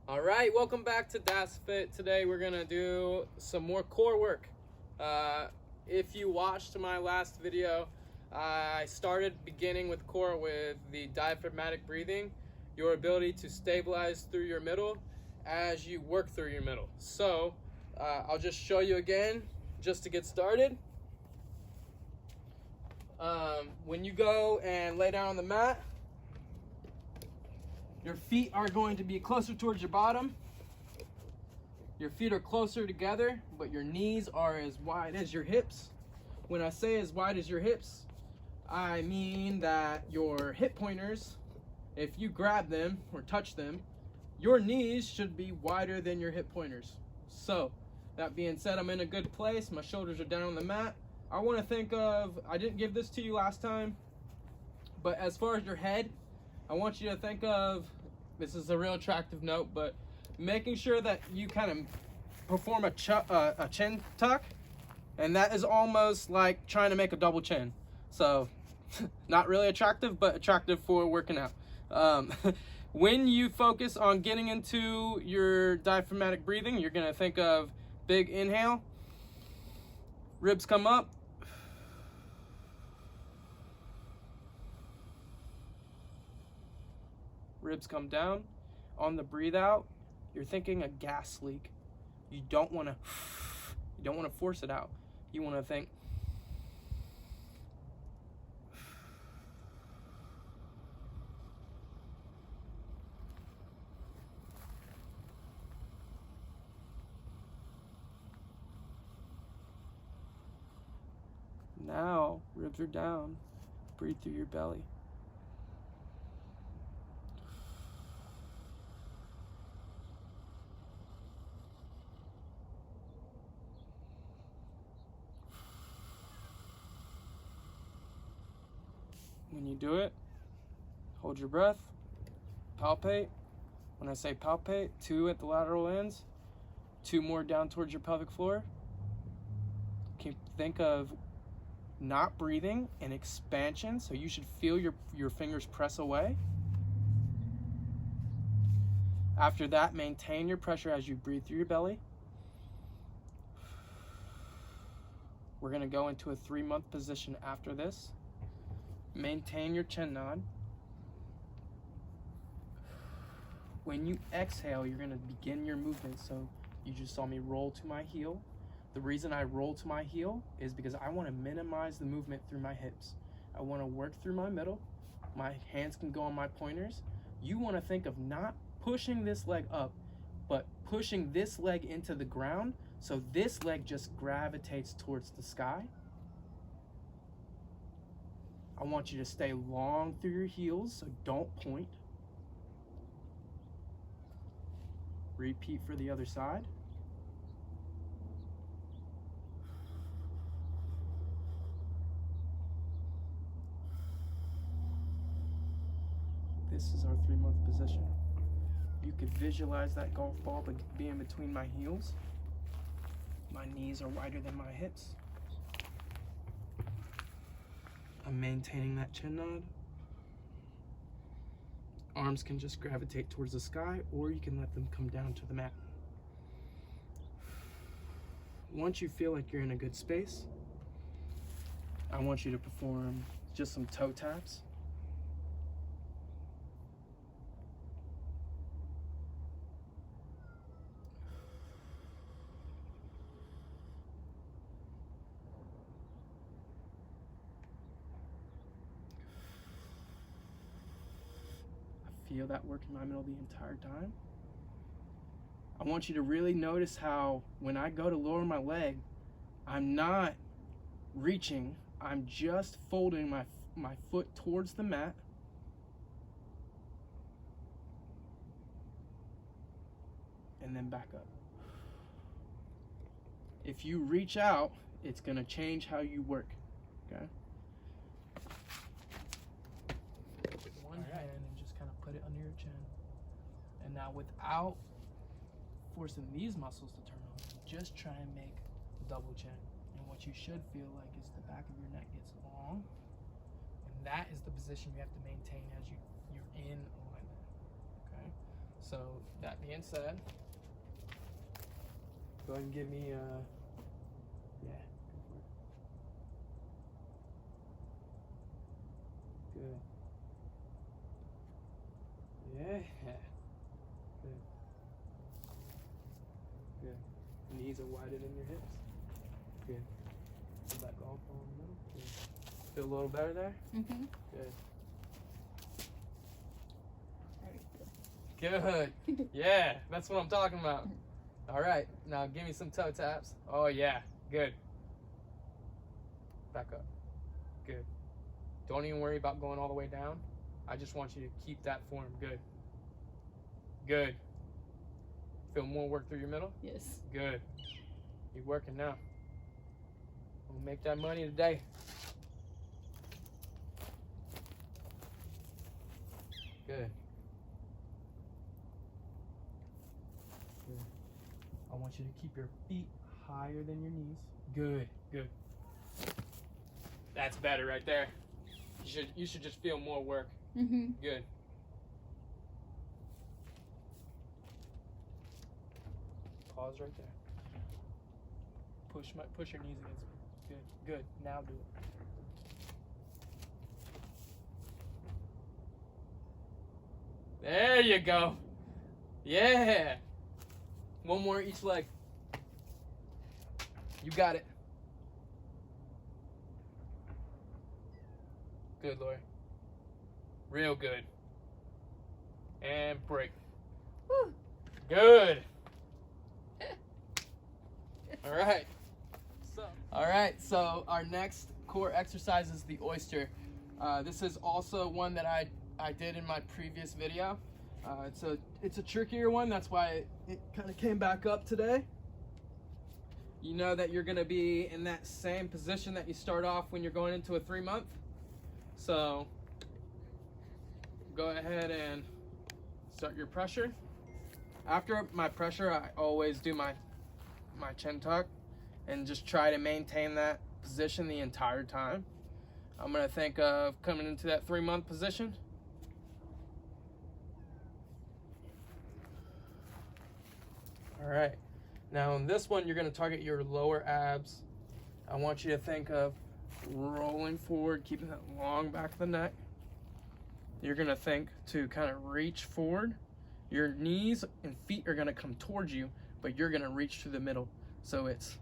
All right, welcome back to Das Fit. Today we're gonna do some more core work. If you watched my last video, I started beginning with core with the diaphragmatic breathing, your ability to stabilize through your middle as you work through your middle. So I'll just show you again just to get started. When you go and lay down on the mat, your feet are going to be closer towards your bottom. Your feet are closer together, but your knees are as wide as your hips. When I say as wide as your hips, I mean that your hip pointers, if you grab them or touch them, your knees should be wider than your hip pointers. So, that being said, I'm in a good place. My shoulders are down on the mat. I want to think of, I didn't give this to you last time, but as far as your head, I want you to think of, this is a real attractive note, but making sure that you kind of perform a chin tuck, and that is almost like trying to make a double chin. So, not really attractive, but attractive for working out. When you focus on getting into your diaphragmatic breathing, you're gonna think of big inhale, ribs come up, ribs come down. On the breathe out, you're thinking a gas leak. You don't want to force it out. You want to think now, ribs are down. Breathe through your belly. When you do it, hold your breath, palpate. When I say palpate, 2 at the lateral ends, 2 more down towards your pelvic floor. Can think of not breathing and expansion, so you should feel your fingers press away. After that, maintain your pressure as you breathe through your belly. We're gonna go into a 3-month position after this. Maintain your chin nod. When you exhale, you're gonna begin your movement. So you just saw me roll to my heel. The reason I roll to my heel is because I wanna minimize the movement through my hips. I wanna work through my middle. My hands can go on my pointers. You wanna think of not pushing this leg up, but pushing this leg into the ground, so this leg just gravitates towards the sky. I want you to stay long through your heels, so don't point. Repeat for the other side. This is our 3-month position. You could visualize that golf ball being between my heels. My knees are wider than my hips. I'm maintaining that chin nod. Arms can just gravitate towards the sky, or you can let them come down to the mat. Once you feel like you're in a good space, I want you to perform just some toe taps. Feel that work in my middle the entire time. I want you to really notice how when I go to lower my leg, I'm not reaching, I'm just folding my foot towards the mat. And then back up. If you reach out, it's gonna change how you work, okay? One hand and just kind of put it under your chin. And now without forcing these muscles to turn on, just try and make a double chin. And what you should feel like is the back of your neck gets long. And that is the position you have to maintain as you're in alignment, okay? So that being said, go ahead and give me yeah, go for it. Good. Yeah. Good. Good. Knees are wider than your hips. Good. Pull back off on the middle. Good. Feel a little better there? Mm-hmm. Good. Good. Yeah, that's what I'm talking about. All right, now give me some toe taps. Oh yeah, good. Back up. Good. Don't even worry about going all the way down. I just want you to keep that form. Good. Good. Feel more work through your middle? Yes. Good. You're working now. We'll make that money today. Good. Good. I want you to keep your feet higher than your knees. Good. Good. That's better right there. You should just feel more work. Mm-hmm. Good. Pause right there. Push your knees against me. Good. Good. Now do it. There you go. Yeah. One more each leg. You got it. Good, Lori. Real good. And break. Woo. Good. All right. So our next core exercise is the oyster. This is also one that I did in my previous video. It's a trickier one. That's why it kind of came back up today. You know that you're gonna be in that same position that you start off when you're going into a 3-month. So go ahead and start your pressure. After my pressure, I always do my chin tuck and just try to maintain that position the entire time. I'm gonna think of coming into that 3-month position. All right, now in this one, you're gonna target your lower abs. I want you to think of rolling forward, keeping that long back of the neck. You're gonna think to kind of reach forward. Your knees and feet are gonna come towards you, but you're gonna reach to the middle. So it's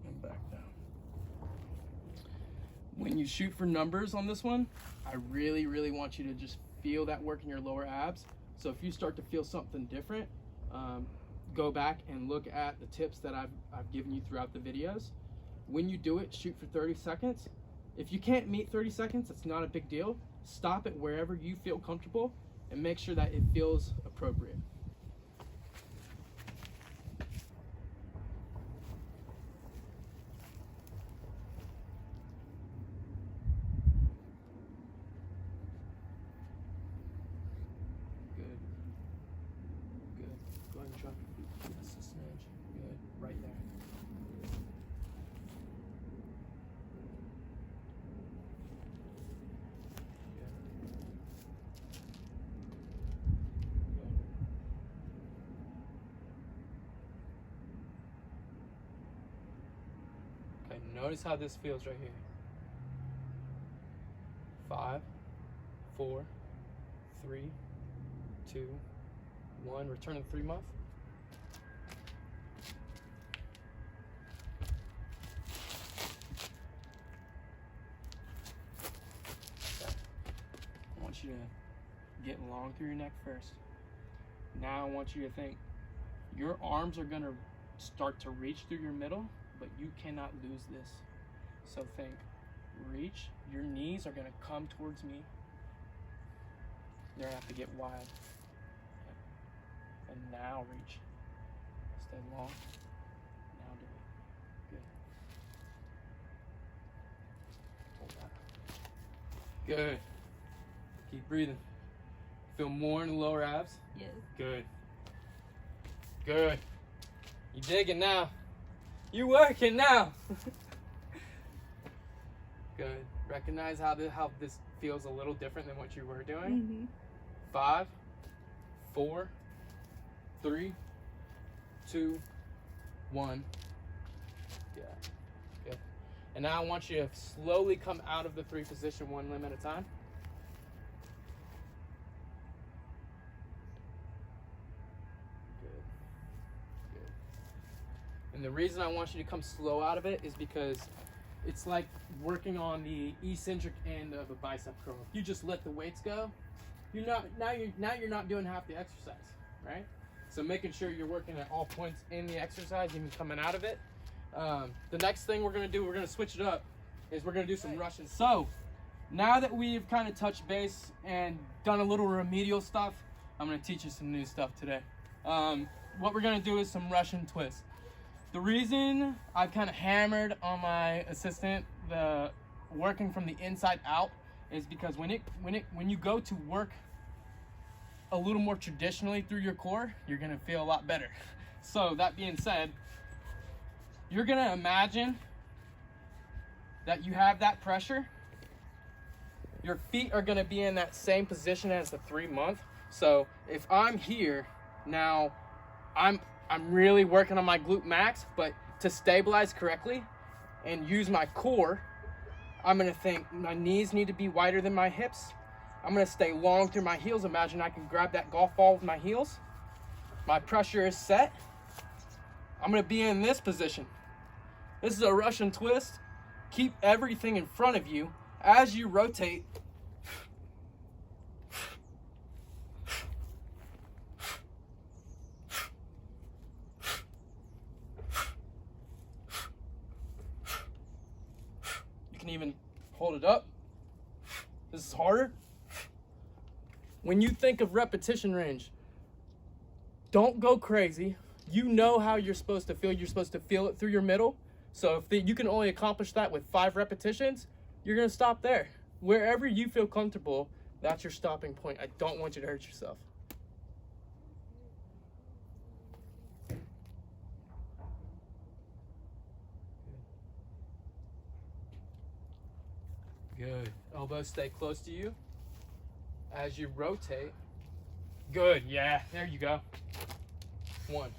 and back down. When you shoot for numbers on this one, I really, really want you to just feel that work in your lower abs. So if you start to feel something different, go back and look at the tips that I've given you throughout the videos. When you do it, shoot for 30 seconds. If you can't meet 30 seconds, it's not a big deal. Stop it wherever you feel comfortable and make sure that it feels appropriate. Good. Good. Go ahead and drop your feet just a smidge. Good. Right there. Okay, notice how this feels right here. 5, 4, 3, 2, 1. Return to 3-month. Okay. I want you to get long through your neck first. Now I want you to think your arms are going to start to reach through your middle, but you cannot lose this. So think, reach, your knees are gonna come towards me. They're gonna have to get wide. Okay. And now reach. Stay long. Good. Keep breathing. Feel more in the lower abs? Yes. Good. Good. You digging now. You working now. Good. Recognize how this feels a little different than what you were doing. Mm-hmm. 5, 4, 3, 2, 1. Yeah. Good. And now I want you to slowly come out of the 3 position 1 limb at a time. Good. Good. And the reason I want you to come slow out of it is because it's like working on the eccentric end of a bicep curl. If you just let the weights go, you're not doing half the exercise, right? So making sure you're working at all points in the exercise, even coming out of it. The next thing we're gonna do, we're gonna switch it up, is we're gonna do some Russian. So now that we've kind of touched base and done a little remedial stuff, I'm gonna teach you some new stuff today. What we're gonna do is some Russian twists. The reason I've kind of hammered on my assistant the working from the inside out is because when you go to work a little more traditionally through your core, you're gonna feel a lot better. So that being said, you're gonna imagine that you have that pressure. Your feet are gonna be in that same position as the 3-month. So if I'm here now, I'm really working on my glute max, but to stabilize correctly and use my core, I'm gonna think my knees need to be wider than my hips. I'm gonna stay long through my heels. Imagine I can grab that golf ball with my heels. My pressure is set. I'm gonna be in this position. This is a Russian twist. Keep everything in front of you as you rotate. You can even hold it up. This is harder. When you think of repetition range, don't go crazy. You know how you're supposed to feel. You're supposed to feel it through your middle. So if you can only accomplish that with 5 repetitions, you're gonna stop there. Wherever you feel comfortable, that's your stopping point. I don't want you to hurt yourself. Good. Elbows stay close to you. As you rotate. Good, yeah, there you go. 1,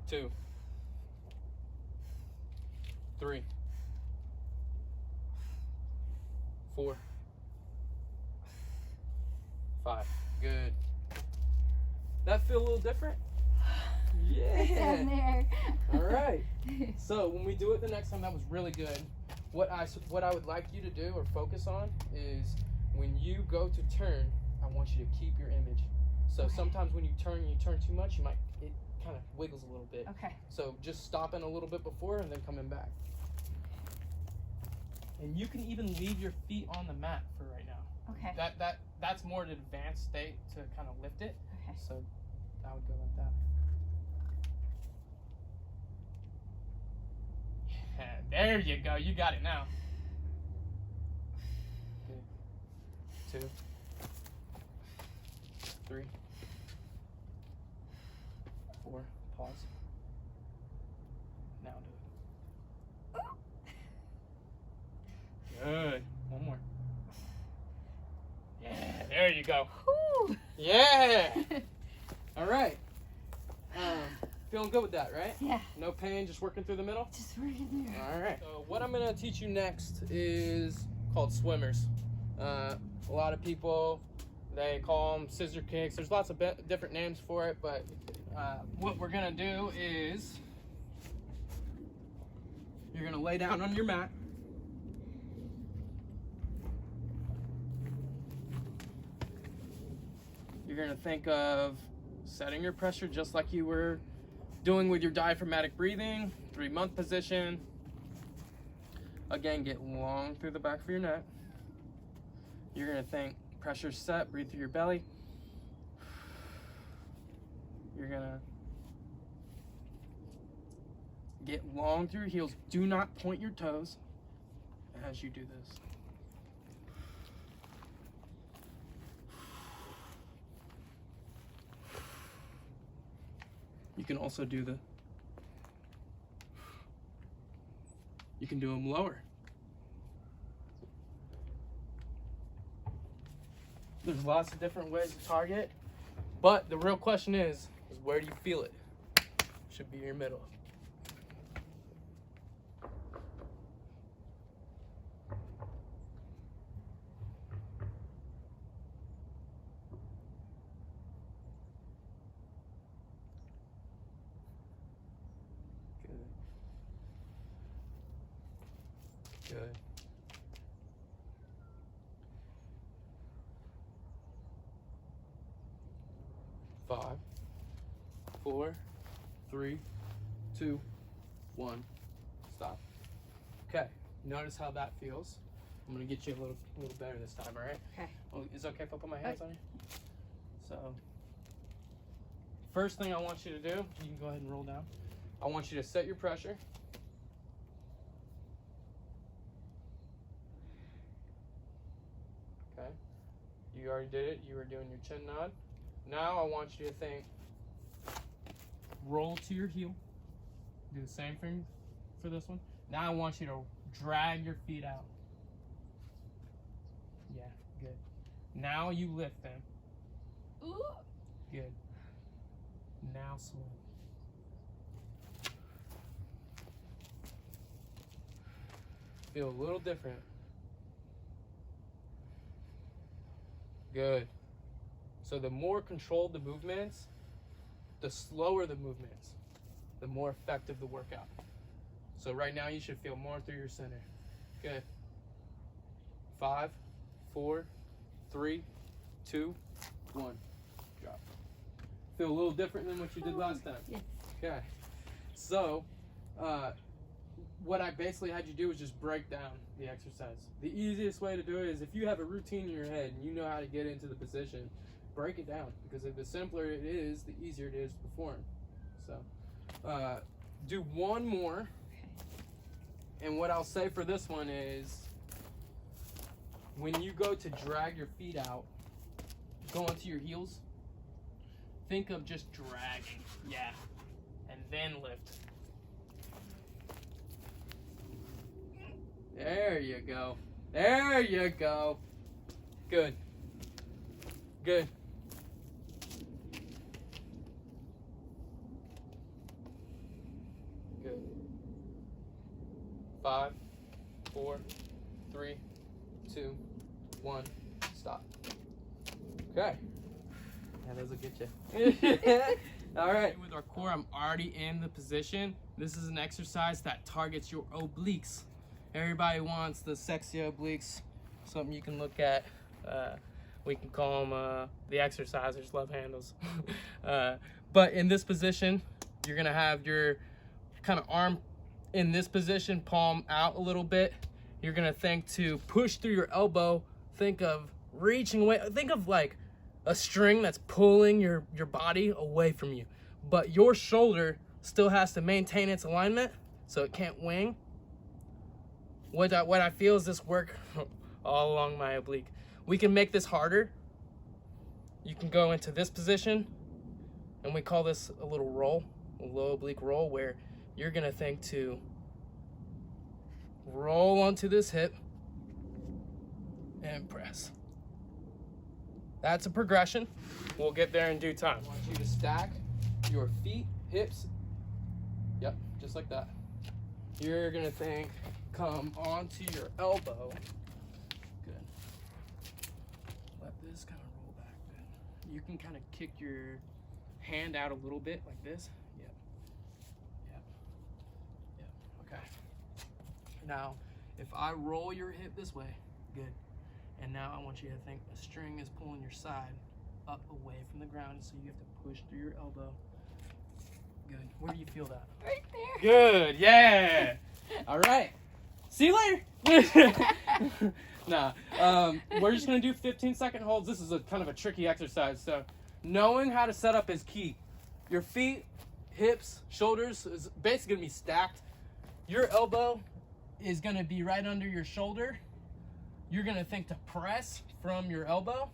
2, 3, 4, 5. Good. That feel a little different? Yeah. Down there. All right. So when we do it the next time, that was really good. What I would like you to do or focus on is when you go to turn, I want you to keep your image. So Okay. sometimes when you turn too much, it kind of wiggles a little bit. Okay. So just stopping a little bit before and then coming back. And you can even leave your feet on the mat for right now. Okay. That's more an advanced state to kind of lift it. Okay. So I would go like that. Yeah, there you go. You got it now. Good. 2, 3, 4. Pause. Now do it. Good. One more. Yeah, there you go. Whew. Yeah. All right. Feeling good with that, right? Yeah. No pain, just working through the middle? Just working there. All right. So what I'm going to teach you next is called swimmers. A lot of people, they call them scissor kicks. There's lots of different names for it, but what we're going to do is you're going to lay down on your mat. You're going to think of setting your pressure just like you were doing with your diaphragmatic breathing, 3-month position. Again, get long through the back of your neck. You're gonna think pressure set, breathe through your belly. You're gonna get long through your heels. Do not point your toes. as you do this. You can also do you can do them lower. There's lots of different ways to target, but the real question is where do you feel it? Should be your middle. Good. 5, 4, 3, 2, 1. Stop. Okay. Notice how that feels. I'm gonna get you a little better this time. All right. Okay. Oh, is it okay if I put my hands on you? So, first thing I want you to do, you can go ahead and roll down. I want you to set your pressure. Okay. You already did it. You were doing your chin nod. Now I want you to think, roll to your heel. Do the same thing for this one. Now I want you to drag your feet out. Yeah, good. Now you lift them. Ooh. Good. Now swing. Feel a little different. Good. So the more controlled the movements, the slower the movements, the more effective the workout. So right now you should feel more through your center. Good. 5, 4, 3, 2, 1. Drop. Feel a little different than what you did last time. Yes. Okay. So, what I basically had you do was just break down the exercise. The easiest way to do it is if you have a routine in your head and you know how to get into the position, break it down, because if the simpler it is, the easier it is to perform. So, do one more. And what I'll say for this one is, when you go to drag your feet out, go onto your heels, think of just dragging, yeah, and then lift. There you go. There you go. Good. Good. Good. 5, 4, 3, 2, 1. Stop. Okay. Yeah, those will get you. All right. With our core, I'm already in the position. This is an exercise that targets your obliques. Everybody wants the sexy obliques. Something you can look at. We can call them the exercisers love handles. But in this position, you're gonna have your kind of arm in this position, palm out a little bit. You're gonna think to push through your elbow. Think of reaching away. Think of like a string that's pulling your body away from you. But your shoulder still has to maintain its alignment so it can't wing. What I feel is this work all along my oblique. We can make this harder. You can go into this position, and we call this a little roll, a low oblique roll, where you're gonna think to roll onto this hip and press. That's a progression. We'll get there in due time. I want you to stack your feet, hips. Yep, just like that. You're gonna think, come onto your elbow. Good. Let this kind of roll back. Good. You can kind of kick your hand out a little bit like this. Yep. Yep. Yep. Okay. Now, if I roll your hip this way, good. And now I want you to think a string is pulling your side up away from the ground, so you have to push through your elbow. Good. Where do you feel that? Right there. Good. Yeah. All right. See you later. Nah. We're just gonna do 15-second holds. This is a kind of a tricky exercise, so knowing how to set up is key. Your feet, hips, shoulders is basically gonna be stacked. Your elbow is gonna be right under your shoulder. You're gonna think to press from your elbow.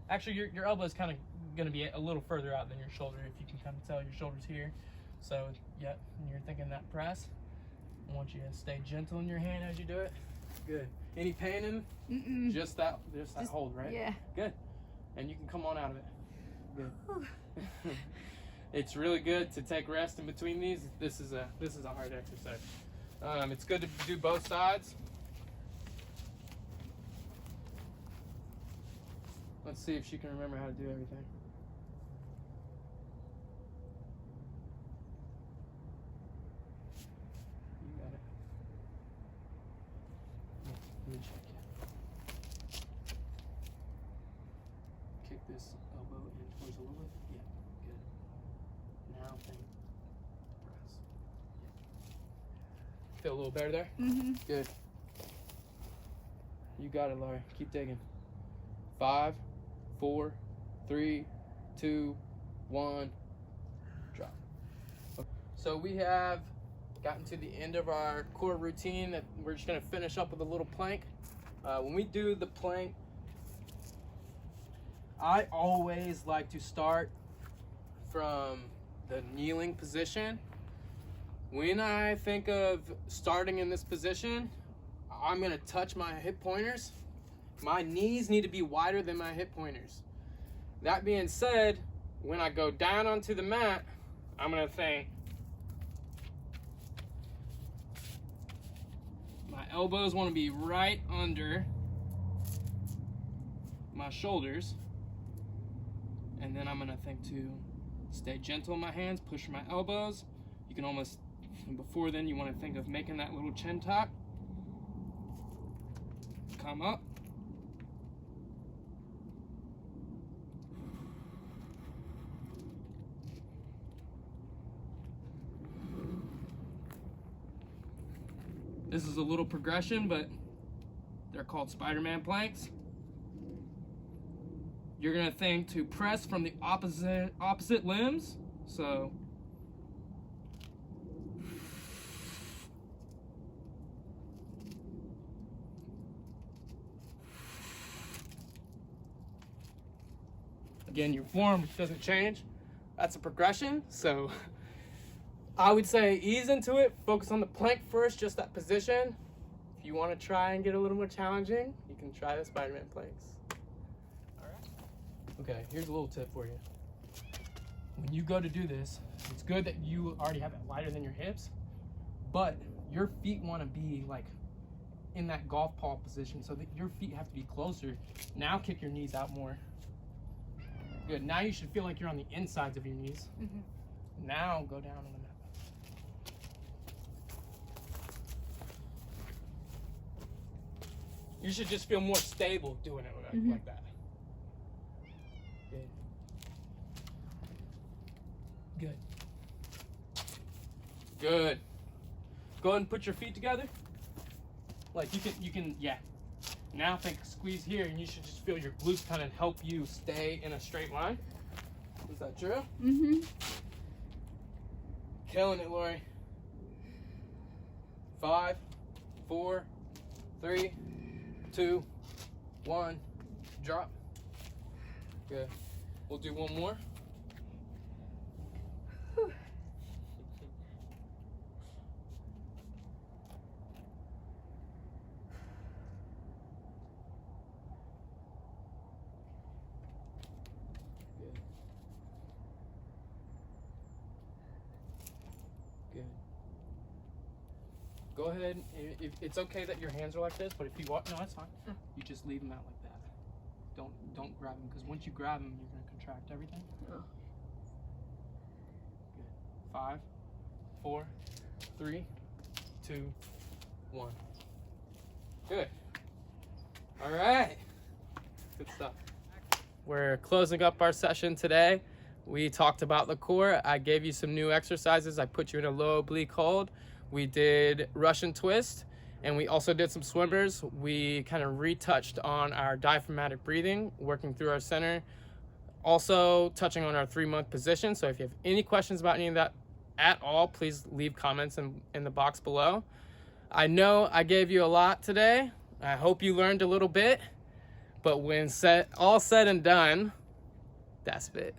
Actually, your elbow is kind of gonna be a little further out than your shoulder, if you can kind of tell your shoulder's here. So, yep, and you're thinking that press. I want you to stay gentle in your hand as you do it. Good. Any pain in? Mm-mm. Just that hold, right? Yeah. Good. And you can come on out of it. Good. It's really good to take rest in between these. This is a hard exercise. It's good to do both sides. Let's see if she can remember how to do everything. You got it. Let me check you. Kick this elbow in towards a little bit. Yeah, good. Now think press. Yeah. Feel a little better there? Mm-hmm. Good. You got it, Laurie. Keep digging. 5, 4, 3, 2, 1, drop. So we have gotten to the end of our core routine that we're just gonna finish up with a little plank. When we do the plank, I always like to start from the kneeling position. When I think of starting in this position, I'm gonna touch my hip pointers. My knees need to be wider than my hip pointers. That being said, when I go down onto the mat, I'm gonna think my elbows wanna be right under my shoulders. And then I'm gonna think to stay gentle in my hands, push my elbows. You can almost, before then, you wanna think of making that little chin tuck. Come up. This is a little progression, but they're called Spider-Man planks. You're gonna think to press from the opposite limbs. So again, your form doesn't change. That's a progression. So I would say ease into it, focus on the plank first, just that position. If you want to try and get a little more challenging, you can try the Spider-Man planks. All right. Okay, here's a little tip for you. When you go to do this, it's good that you already have it wider than your hips, but your feet want to be like in that golf ball position so that your feet have to be closer. Now kick your knees out more. Good, now you should feel like you're on the insides of your knees. Mm-hmm. Now go down on the mat. You should just feel more stable doing it like that. Good. Good. Good. Go ahead and put your feet together. Like you can, yeah. Now think squeeze here, and you should just feel your glutes kind of help you stay in a straight line. Is that true? Mm-hmm. Killing it, Lori. 5, 4, 3, 2, 1, drop. Good. We'll do one more. Good. Good. Go ahead. It's okay that your hands are like this, but if you want, no, that's fine. You just leave them out like that. Don't grab them, because once you grab them, you're gonna contract everything. Oh. Good. 5, 4, 3, 2, 1. Good. All right. Good stuff. We're closing up our session today. We talked about the core. I gave you some new exercises. I put you in a low oblique hold. We did Russian twist, and we also did some swimmers. We kind of retouched on our diaphragmatic breathing, working through our center. Also touching on our 3-month position. So if you have any questions about any of that at all, please leave comments in the box below. I know I gave you a lot today. I hope you learned a little bit. But when all said and done, that's it.